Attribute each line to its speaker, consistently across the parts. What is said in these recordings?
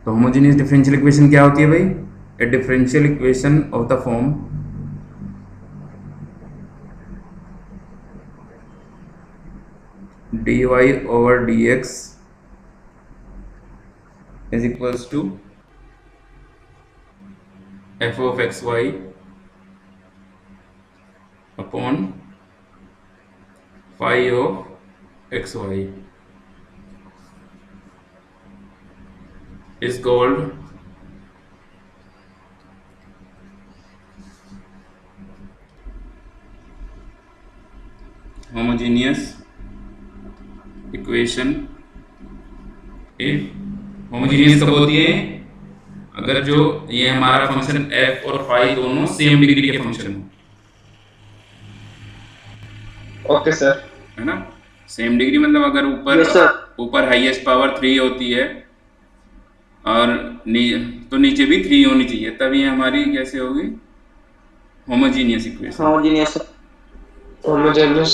Speaker 1: तो homogeneous differential equation क्या होती है भाई? ए differential equation of the form dy over dx is equals to f of xy upon phi of xy is called homogeneous equation. If homogeneous कब होती है? अगर जो ये हमारा फंक्शन f और फाई दोनों सेम डिग्री के फंक्शन हो।
Speaker 2: Okay sir.
Speaker 1: है ना? सेम डिग्री मतलब अगर ऊपर हाईएस्ट पावर 3 होती है और तो नीचे भी 3 होनी चाहिए, तब ये हमारी कैसे होगी? Homogeneous equation.
Speaker 2: Homogeneous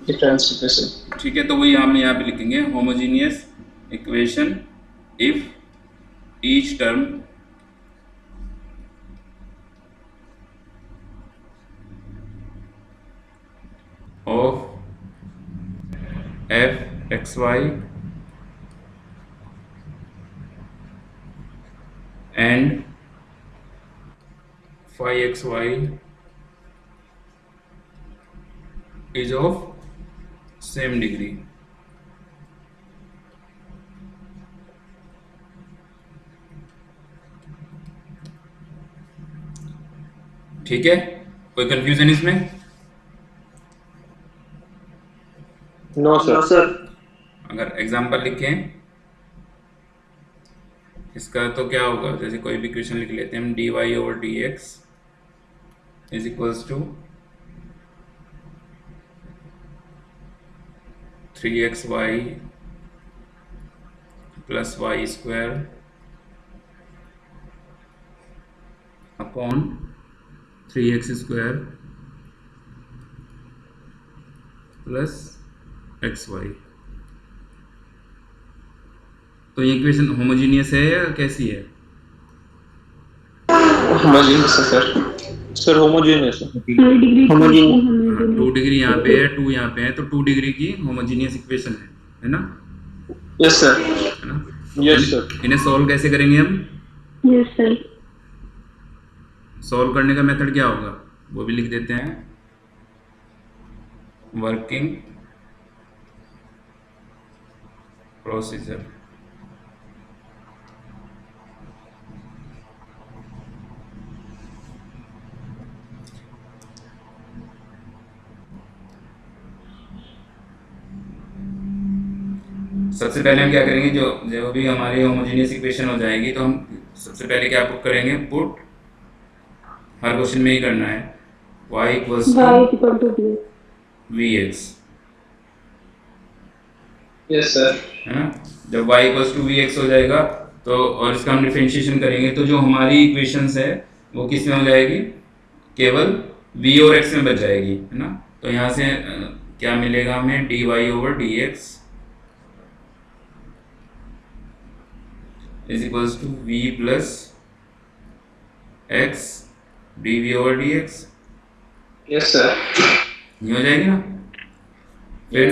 Speaker 2: difference equation.
Speaker 1: ठीक है, तो वही हम यहाँ पे लिखेंगे homogeneous equation if each term of f x y and phi x y is of same degree. ठीक है, कोई कंफ्यूजन इसमें?
Speaker 2: No sir.
Speaker 1: अगर एग्जाम्पल लिखें इसका तो क्या होगा? जैसे कोई भी इक्वेशन लिख लेते हैं हम, dy over dx is equals to 3xy plus y square upon 3x square plus xy। तो ये इक्वेशन होमोजीनियस है या कैसी है?
Speaker 2: होमोजेनियस है सर। सर होमोजेनियस है।
Speaker 1: 2 डिग्री यहाँ पे है, 2 यहाँ पे है, तो 2 डिग्री की होमोजीनियस इक्वेशन है ना?
Speaker 2: Yes sir.
Speaker 1: है ना?
Speaker 2: Yes sir.
Speaker 1: इन्हें सॉल्व कैसे करेंगे हम?
Speaker 3: Yes sir.
Speaker 1: सॉल्व करने का मेथड क्या होगा वो भी लिख देते हैं। Working procedure. सबसे पहले हम क्या करेंगे, जो भी हमारी होमोजेनियस इक्वेशन हो जाएगी तो हम सबसे पहले क्या पुट करेंगे? पुट हर क्वेश्चन में ही करना है y equals to vx।
Speaker 2: Yes sir.
Speaker 1: है ना? जब y इक्वल्स टू vx हो जाएगा तो और इसका हम डिफरेंशिएशन करेंगे तो जो हमारी इक्वेशंस है वो किस में हो जाएगी? केवल v और x में बच जाएगी। है ना? तो यहाँ से क्या मिलेगा हमें? dy over dx is equals to v plus x dv over dx।
Speaker 2: Yes sir.
Speaker 1: ये हो जाएगी ना? फिर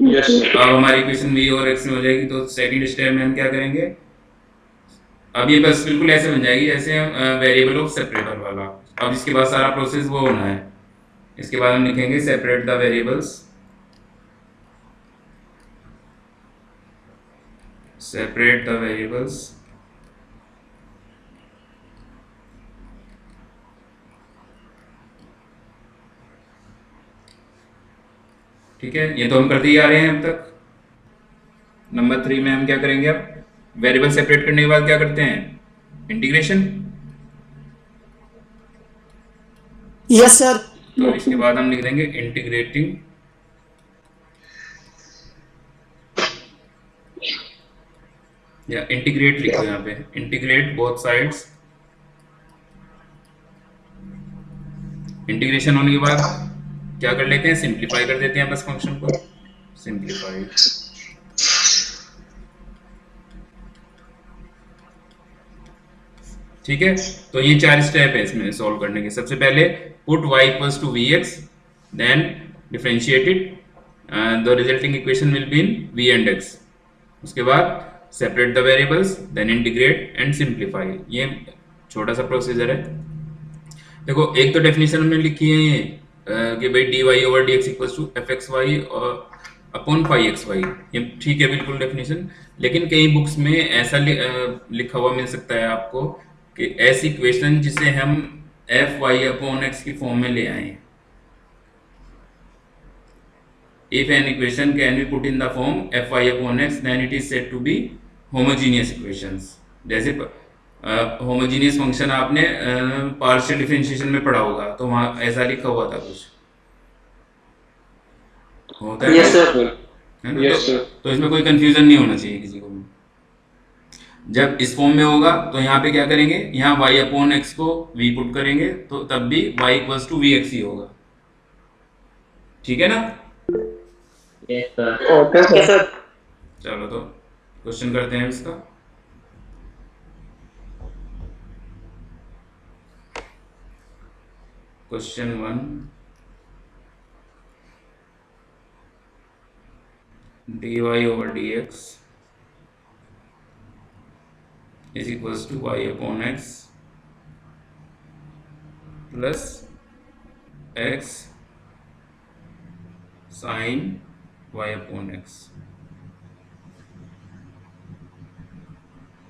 Speaker 2: यस सर।
Speaker 1: अब हमारी इक्वेशन v और x में हो जाएगी तो सेकंड स्टेप में हम क्या करेंगे? अब ये बस बिल्कुल ऐसे बन जाएगी जैसे वेरिएबल ऑफ सेपरेटर वाला। अब इसके बाद सारा प्रोसेस वो होना है। इसके बाद हम लिखेंगे separate the variables, separate the variables ठीक है, ये तो हम करते ही आ रहे हैं अब तक। नंबर 3 में हम क्या करेंगे? अब वेरिएबल सेपरेट करने के बाद क्या करते हैं? इंटीग्रेशन।
Speaker 3: Yes sir.
Speaker 1: तो इसके बाद हम लिख देंगे इंटीग्रेटिंग या इंटीग्रेट लिखो यहाँ पे, इंटीग्रेट बोथ साइड्स। इंटीग्रेशन होने के बाद क्या कर लेते हैं? सिंप्लीफाई कर देते हैं बस फंक्शन को। सिंप्लीफाई ठीक है, तो ये 4 स्टेप है इसमें सॉल्व करने के। सबसे पहले put y equals to v x, then differentiate it, the resulting equation will be in v and x। उसके बाद separate the variables, then integrate and simplify. ये छोटा सा प्रोसीजर है। देखो एक तो डेफिनेशन हमने लिखी है ये कि भाई dy over dx equals to fxy और अपॉन पाई एक्स वाई, ये ठीक है बिल्कुल डेफिनेशन। लेकिन कई बुक्स में ऐसा लिखा हुआ मिल सकता है आपको कि ऐसी इक्वेशन जिसे हम एफ वाई अपॉन एक्स की फॉर्म में ले आए। If an equation can be put in the form f y upon x then it is said to be homogeneous equations. जैसे होमोजीनियस फंक्शन आपने पार्शियल डिफरेंशिएशन में पढ़ा होगा, तो वहाँ ऐसा लिखा हुआ था कुछ होता है
Speaker 2: यस सर।
Speaker 1: है ना?
Speaker 2: Yes sir.
Speaker 1: तो इसमें कोई कंफ्यूजन नहीं होना चाहिए किसी को भी। जब इस फॉर्म में होगा तो यहाँ पे क्या करेंगे, यहाँ y अपॉन एक्स को v पुट करेंगे तो तब भी y equals to v x ही होगा। ठीक है ना?
Speaker 4: Yes sir.
Speaker 2: Okay sir.
Speaker 1: चलो तो क्वेश्चन करते हैं इसका। Question 1, dy over dx is equals to y upon x plus x sin y upon x।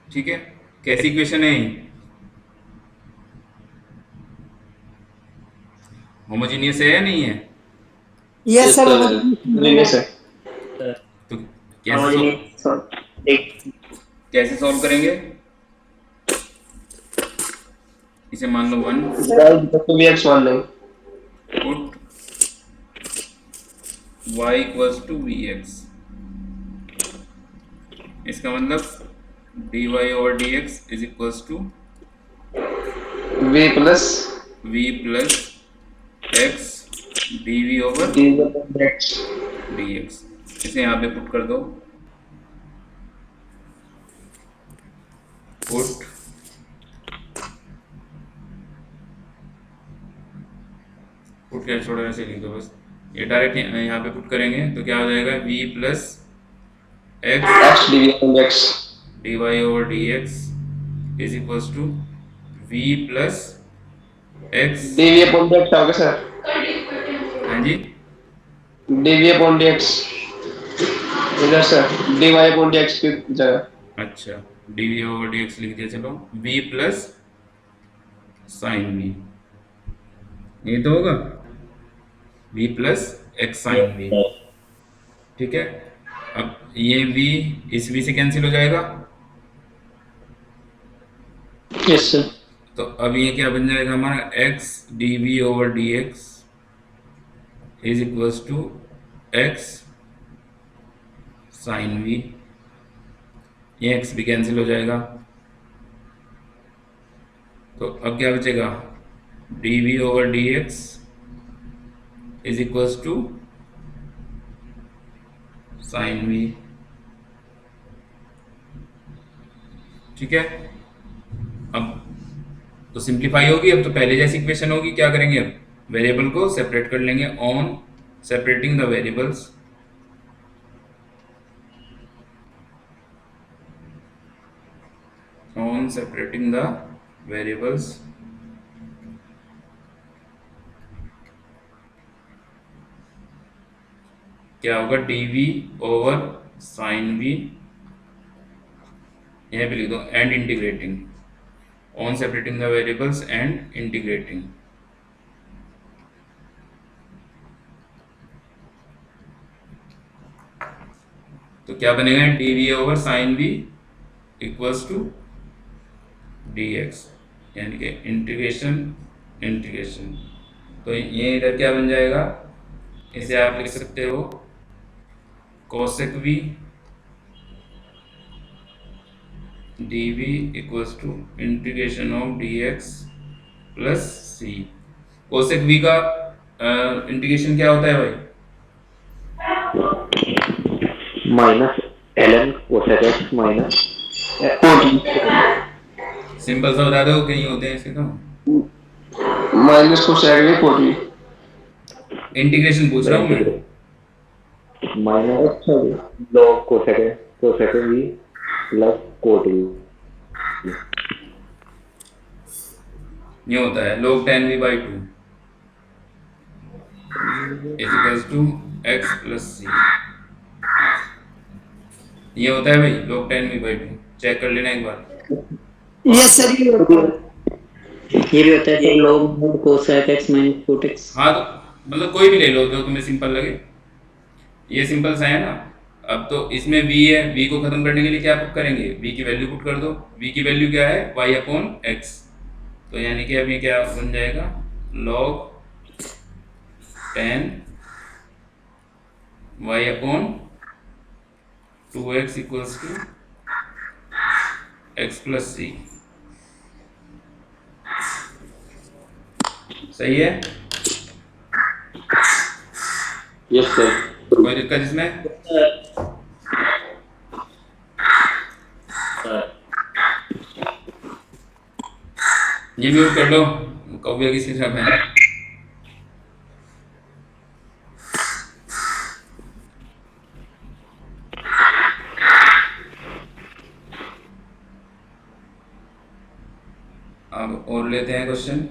Speaker 1: ठीक है, कैसी इक्वेशन है ये? होमोजीनियस है या नहीं है?
Speaker 3: Yes sir.
Speaker 2: Yes sir.
Speaker 1: तो कैसे सॉल्व करेंगे? इसे मान लो 1
Speaker 2: तो वी एक्स मान लेंगे।
Speaker 1: Put y equals to v x. इसका मतलब dy over dx is equals to
Speaker 2: v plus
Speaker 1: x dv over
Speaker 2: x.
Speaker 1: dx। इसे यहाँ पे पुट कर दो। पुट क्या छोड़ा, ऐसे लिख दो बस। ये डायरेक्ट यहाँ पे पुट करेंगे तो क्या हो जाएगा, v plus
Speaker 2: x d v x
Speaker 1: dy over dx is equals to v plus x।
Speaker 2: D v upon d x होगा सर।
Speaker 1: हाँ जी,
Speaker 2: d v upon d x इधर sir, d y upon d x की जगह।
Speaker 1: अच्छा dv over dx लिख दिया। चलो v प्लस साइन v, ये तो होगा v plus x sine v। ठीक है, अब ये v इस v से कैंसिल हो जाएगा,
Speaker 2: यस सर।
Speaker 1: तो अब ये क्या बन जाएगा हमारा, x dv over dx is equals to x sine v। ये x भी कैंसिल हो जाएगा, तो अब क्या बचेगा, dv over dx is equals to sine v। ठीक है, अब तो सिंप्लीफाई होगी। अब तो पहले जैसी इक्वेशन होगी। क्या करेंगे, अब वेरिएबल को सेपरेट कर लेंगे on separating the variables. On separating the variables, क्या होगा, dv ओवर साइन v, यह भी लिख दो, and integrating, on separating the variables and integrating. तो क्या बनेगा, dv over sine v equals to dx, यानी कि इंटीग्रेशन। तो ये इधर क्या बन जाएगा, इसे आप लिख सकते हो cosec v dv equals to integration of dx plus c। Cosec v का इंटीग्रेशन क्या होता है भाई,
Speaker 4: minus ln cosec x minus
Speaker 1: simple सा बता दो, कहीं होते हैं इसके तो।
Speaker 2: Minus cosec we 40।
Speaker 1: इंटीग्रेशन पूछ रहा हूँ मैं।
Speaker 4: माइनस
Speaker 2: अच्छा जी।
Speaker 4: Log cosec v plus cot v.
Speaker 1: ये होता है log 10v/2 is equals to x plus c. ये होता है भाई log 10v/2, चेक कर लेना एक बार।
Speaker 3: यस सर ये होता है।
Speaker 5: ये भी होता है sir log mod cosec x minus cot x।
Speaker 1: हाँ तो मतलब कोई भी ले लो जो तुम्हें सिंपल लगे, ये सिंपल सा है ना। अब तो इसमें v है, v को खत्म करने के लिए क्या करेंगे, v की वैल्यू पुट कर दो। v की वैल्यू क्या है, y अपॉन x। तो यानी कि अभी क्या बन जाएगा, log 10 y upon 2x equals to x plus c. सही है,
Speaker 2: यस सर।
Speaker 1: कोई दिक्कत इसमें? ये म्यूट कर लो, कौवे किसी तरफ है। अब और लेते हैं question.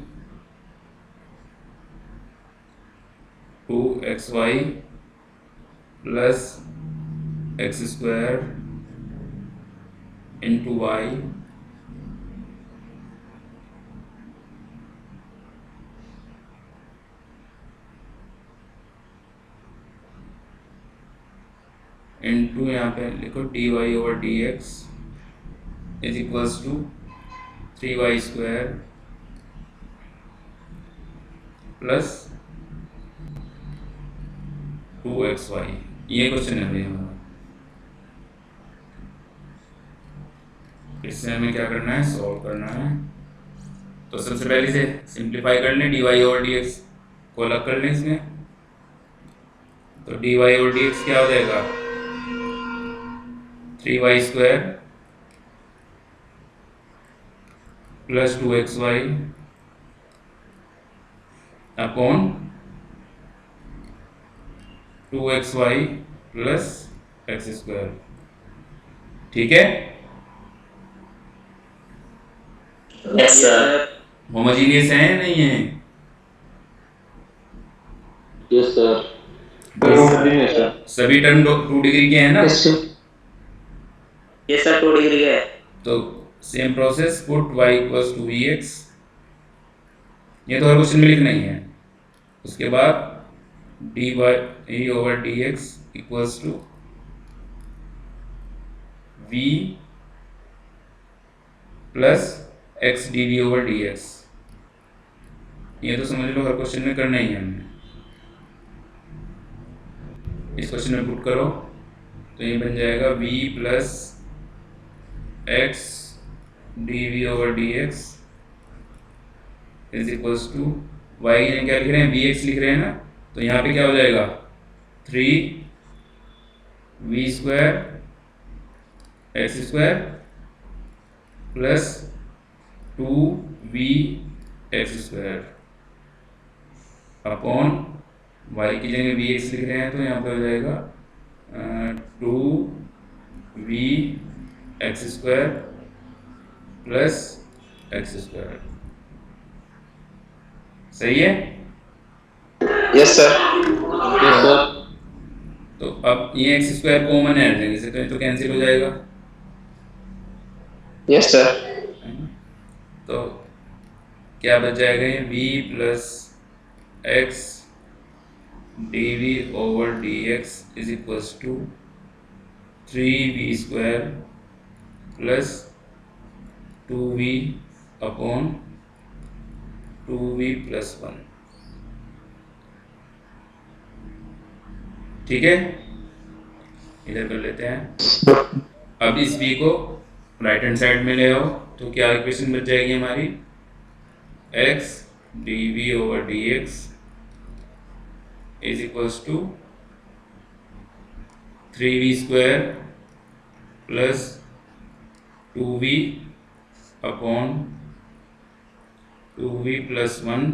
Speaker 1: 2xy plus x square into y into यहाँ पे लिखो dy over dx is equals to 3y square plus 2xy। ये क्वेश्चन है भैया हमारा। इससे हमें क्या करना है, सॉल्व करना है। तो सबसे पहले से सिंप्लीफाई कर लें, dy ओवर dx को अलग कर लें इसमें। तो dy ओवर dx क्या हो जाएगा, 3y square plus 2xy upon 2xy plus x square. ठीक है,
Speaker 5: यस सर।
Speaker 1: होमोजीनियस है या नहीं है?
Speaker 2: Yes sir.
Speaker 1: सभी टर्म 2 डिग्री के हैं ना?
Speaker 2: Yes sir.
Speaker 5: Yes sir 2 degree है।
Speaker 1: तो same process, put y equals to vx। ये तो हर क्वेश्चन में लिखना ही है। उसके बाद dy over dx equals to v plus x dv over dx। ये तो समझ लो हर क्वेश्चन में करना ही है हमने। इस क्वेश्चन में पुट करो तो ये बन जाएगा v plus x dv over dx is equals to y की जगह क्या लिख रहे हैं, vx लिख रहे हैं ना। तो यहाँ पे क्या हो जाएगा, 3v square x square plus 2v x square upon y की जगह vx लिख रहे हैं। तो यहाँ पे हो जाएगा 2v x square plus x square. सही है?
Speaker 2: Yes sir. Yes sir.
Speaker 1: तो अब ये एक्स स्क्वायर कॉमन है हर जगह से, तो कैंसिल हो जाएगा।
Speaker 2: Yes sir.
Speaker 1: तो क्या बच जाएगा, ये v plus x dv over dx is equals to 3v square plus 2v upon 2v plus 1। ठीक है, इधर कर लेते हैं। अब इस v को राइट हैंड साइड में ले आओ तो क्या इक्वेशन बच जाएगी हमारी, x dv over dx is equals to 3v square plus 2v upon 2v plus 1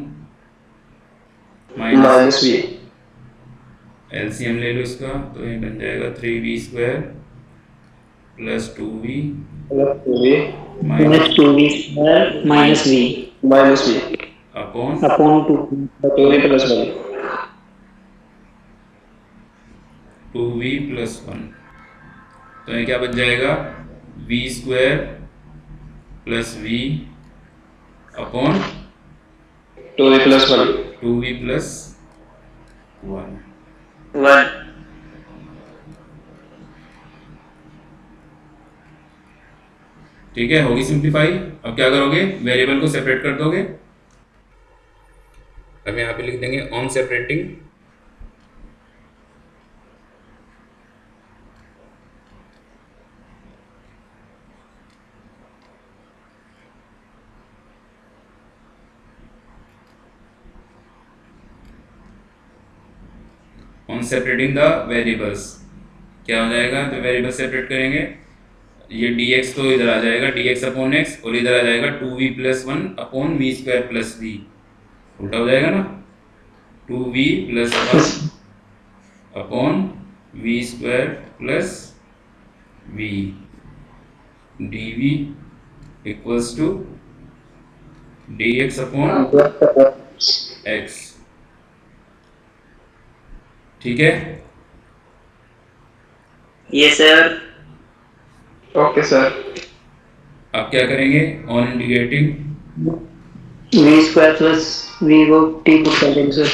Speaker 1: minus
Speaker 2: minus v
Speaker 1: LCM ले लो इसका, तो ये बन जाएगा 3v² plus 2v
Speaker 2: plus 2v
Speaker 1: minus
Speaker 5: 2v square minus v
Speaker 2: minus v
Speaker 1: upon
Speaker 5: upon 2
Speaker 2: 2v plus 1
Speaker 1: 2v plus 1। तो ये क्या बन जाएगा v² plus v upon
Speaker 2: 2v plus 1
Speaker 1: 2v plus 1।
Speaker 2: 1
Speaker 1: ठीक है, होगी सिंप्लीफाई। अब क्या करोगे, वेरिएबल को सेपरेट कर दोगे। अब यहाँ पे लिख देंगे ऑन सेपरेटिंग द वेरिएबल्स। क्या हो जाएगा, तो वेरिएबल सेपरेट करेंगे, ये dx तो इधर आ जाएगा dx अपॉन x, और इधर आ जाएगा 2v plus 1 upon v² plus v। उल्टा हो जाएगा ना, 2v plus 1 upon v² plus v dv equals to dx upon x। ठीक है,
Speaker 5: yes sir
Speaker 2: ओके सर
Speaker 1: अब क्या करेंगे, on integrating
Speaker 5: v square plus v को t को कर देंगे सर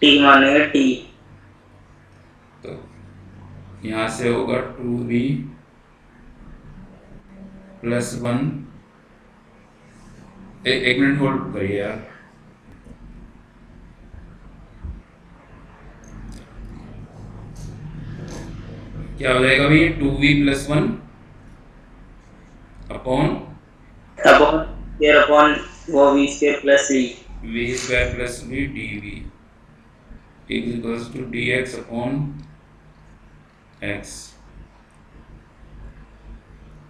Speaker 5: t मानेगा t
Speaker 1: तो यहाँ से होगा 2v प्लस 1। एक मिनट होल्ड करिए यार। क्या हो जाएगा भाई, 2v प्लस 1 अपॉन
Speaker 5: अपॉन वो v square plus v
Speaker 1: v² plus v dv equals to dx upon x।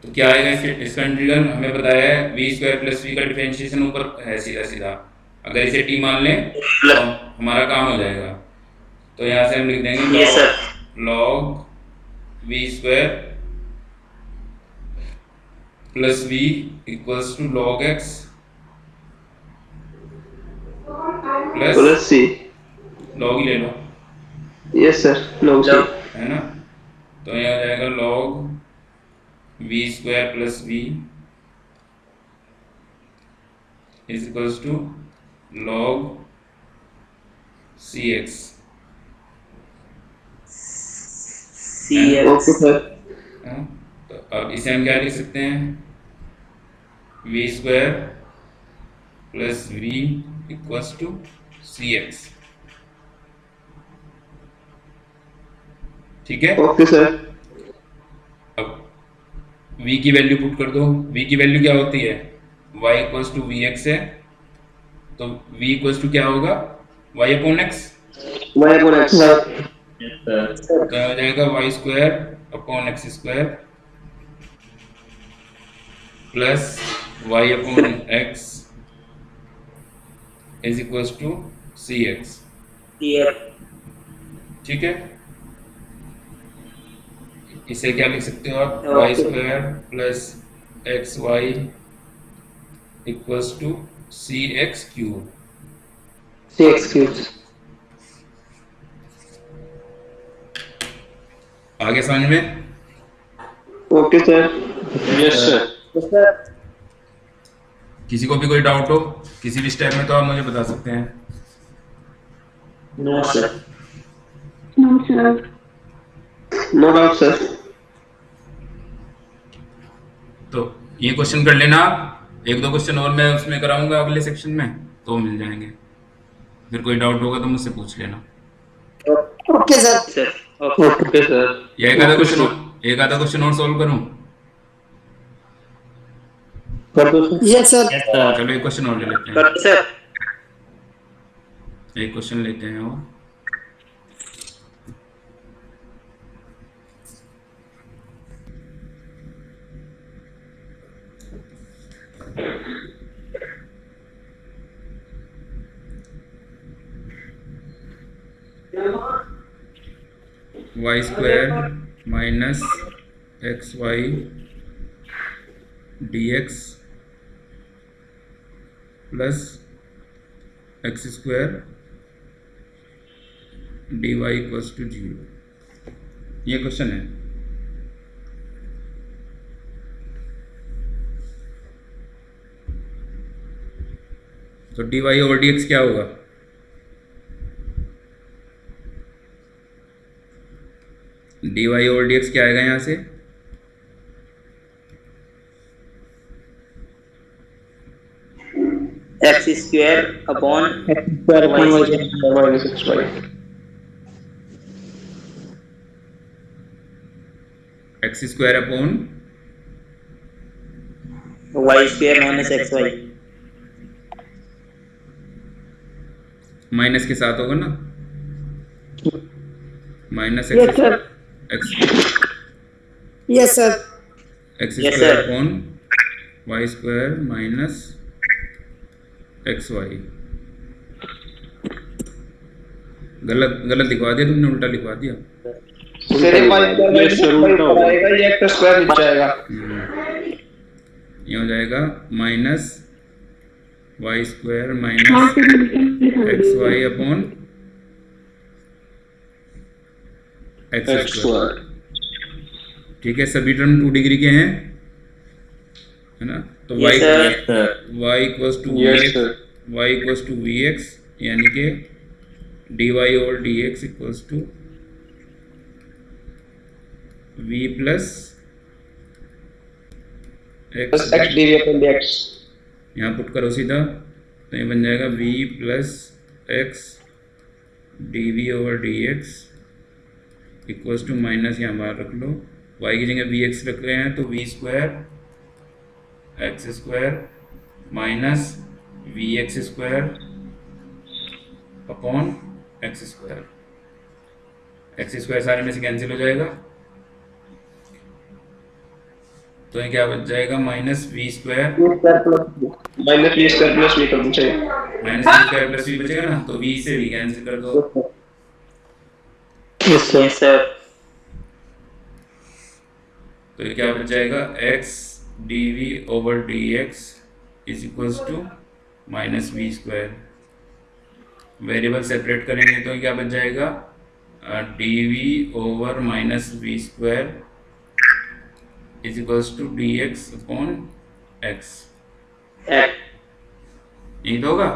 Speaker 1: तो क्या आएगा इसका इंटीग्रल, हमें बताया है v² प्लस v का डिफरेंशिएशन ऊपर है सीधा सीधा, अगर इसे t मान लें तो हमारा काम हो जाएगा। तो यहाँ से हम लिख देंगे log v² plus v equals to log x plus
Speaker 2: plus c
Speaker 1: log ही ले लो,
Speaker 2: यस सर लॉग c
Speaker 1: है ना। तो यहाँ आ जाएगा log v² plus v is equals to log cx।
Speaker 2: Okay sir
Speaker 1: हाँ? तो अब इसे हम क्या लिख सकते हैं, v² plus v equals to cx। ठीक है,
Speaker 2: ओके सर
Speaker 1: अब v की वैल्यू पुट कर दो। v की वैल्यू क्या होती है, y इक्वल्स टू vx है, तो v इक्वल्स टू क्या होगा, y upon x।
Speaker 2: y upon x
Speaker 1: तो क्या हो जाएगा, y² upon x² plus y upon x is equals to cx। ठीक है, इसे क्या लिख सकते हो आप, y² plus xy equals to cx³
Speaker 2: c(x)3
Speaker 1: आगे समझ में।
Speaker 2: ओके सर यस सर
Speaker 1: किसी को भी कोई डाउट हो किसी भी स्टेप में तो आप मुझे बता सकते हैं।
Speaker 5: No sir
Speaker 3: No, sir.
Speaker 2: No doubt sir
Speaker 1: तो ये क्वेश्चन कर लेना आप, एक दो क्वेश्चन और मैं उसमें कराऊंगा अगले सेक्शन में, तो मिल जाएंगे। फिर कोई डाउट होगा तो मुझसे पूछ लेना।
Speaker 3: Okay, sir.
Speaker 5: Sir
Speaker 2: okay sir
Speaker 1: या एक आधा क्वेश्चन और सॉल्व करूं।
Speaker 2: कर दो सर
Speaker 3: Yes, sir.
Speaker 1: चलो एक क्वेश्चन और ले लेते हैं,
Speaker 5: कर सर
Speaker 1: एक क्वेश्चन लेते हैं और y square minus x y d x plus x square d y equals to 0। ये क्वेश्चन है। तो d y over d x क्या होगा? D y over d x क्या आएगा यहाँ से?
Speaker 5: X square upon
Speaker 2: minus x y
Speaker 1: x square upon
Speaker 5: y square minus x y.
Speaker 1: Minus के साथ होगा ना, minus
Speaker 3: Yes,
Speaker 1: x
Speaker 3: sir.
Speaker 1: X
Speaker 3: Yes, sir.
Speaker 1: X
Speaker 5: Yes,
Speaker 1: square
Speaker 5: sir.
Speaker 1: Upon y square minus x y. गलत गलत लिखवा दिया तुमने, उल्टा लिखवा दिया।
Speaker 2: सर ये वाई स्क्वायर आएगा, ये एक्स स्क्वायर नीचे आएगा।
Speaker 1: ये हो जाएगा माइनस वाई स्क्वायर
Speaker 3: हाँ,
Speaker 1: माइनस
Speaker 3: फिर लिखा
Speaker 1: एक्स
Speaker 3: दीजिए।
Speaker 1: Y upon x square. ठीक है, सभी टर्म 2 डिग्री के हैं, है ना? तो
Speaker 5: Yes, sir.
Speaker 1: Y equals to
Speaker 2: Yes,
Speaker 1: v
Speaker 2: sir.
Speaker 1: X, y equals to v x, यानी कि d y over d x equals to v plus
Speaker 2: बस
Speaker 1: x.
Speaker 2: X dv upon dx.
Speaker 1: यहाँ पुट करो सीधा, तो ये बन जाएगा v plus x d v over d x equals to minus, यहाँ बाहर रख लो, y की जगह वी एक्स रख रहे हैं तो v square x square minus v x square upon x square. X square सारे में से कैंसिल हो जाएगा, तो ये क्या बच जाएगा? Minus v square
Speaker 2: minus v square plus v करना चाहिए।
Speaker 1: Minus v square plus v बचेगा ना, तो वी से वी कैंसिल कर दो।
Speaker 5: Yes, sir.
Speaker 1: तो ये क्या बच जाएगा? X d v over d x is equals to minus v square. Variable separate करेंगे तो क्या बच जाएगा? D v over minus v square is equals to d x upon x. यही तो होगा।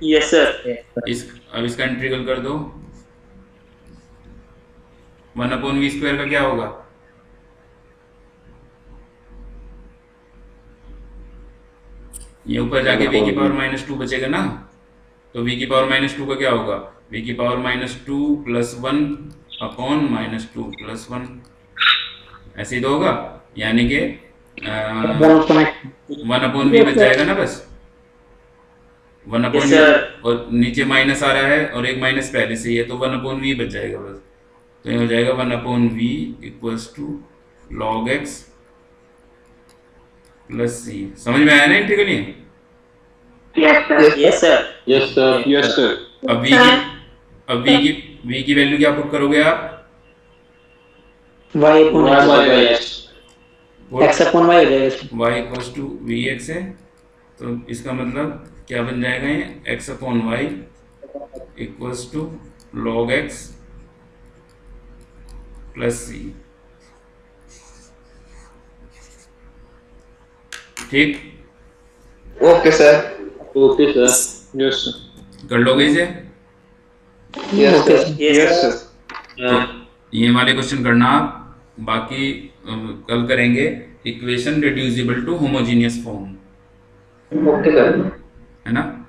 Speaker 5: Yes, sir.
Speaker 1: अब इसका इंटीग्रल कर दो। 1 अपॉन वी स्क्वायर का क्या होगा? ये ऊपर जाके v की पावर माइनस 2 बचेगा ना, तो v की पावर माइनस 2 का क्या होगा? v की power minus 2 plus 1 upon minus 2 plus 1, ऐसे ही तो होगा। यानी कि 1 अपॉन वी बच जाएगा ना, बस 1 अपॉन
Speaker 5: Yes,
Speaker 1: वी,
Speaker 5: sir.
Speaker 1: और नीचे माइनस आ रहा है और एक माइनस पहले से ही है, तो 1 अपॉन वी बच जाएगा बस। तो ये हो जाएगा 1 upon v equals to log x plus c. समझ में आया ना इंटीग्रल ये?
Speaker 3: Yes, sir.
Speaker 5: Yes, sir.
Speaker 4: Yes, sir.
Speaker 2: Yes sir.
Speaker 1: अब v की वैल्यू क्या पुट करोगे आप?
Speaker 5: Y upon
Speaker 2: y
Speaker 5: X.
Speaker 2: Y x.
Speaker 5: X upon Y हो जाएगा।
Speaker 1: y equals to v x है, तो इसका मतलब क्या बन जाएगा? ये x upon y equals to log x plus c. ठीक,
Speaker 2: okay sir.
Speaker 4: Okay, sir.
Speaker 2: Yes sir.
Speaker 1: कर लोगे इसे?
Speaker 2: Yes
Speaker 5: Okay,
Speaker 2: sir.
Speaker 5: yes,
Speaker 2: yes
Speaker 5: sir.
Speaker 2: Sir.
Speaker 1: ये वाले क्वेश्चन करना आप, बाकी कल करेंगे equation reducible to homogeneous form,
Speaker 2: okay sir.
Speaker 1: है ना?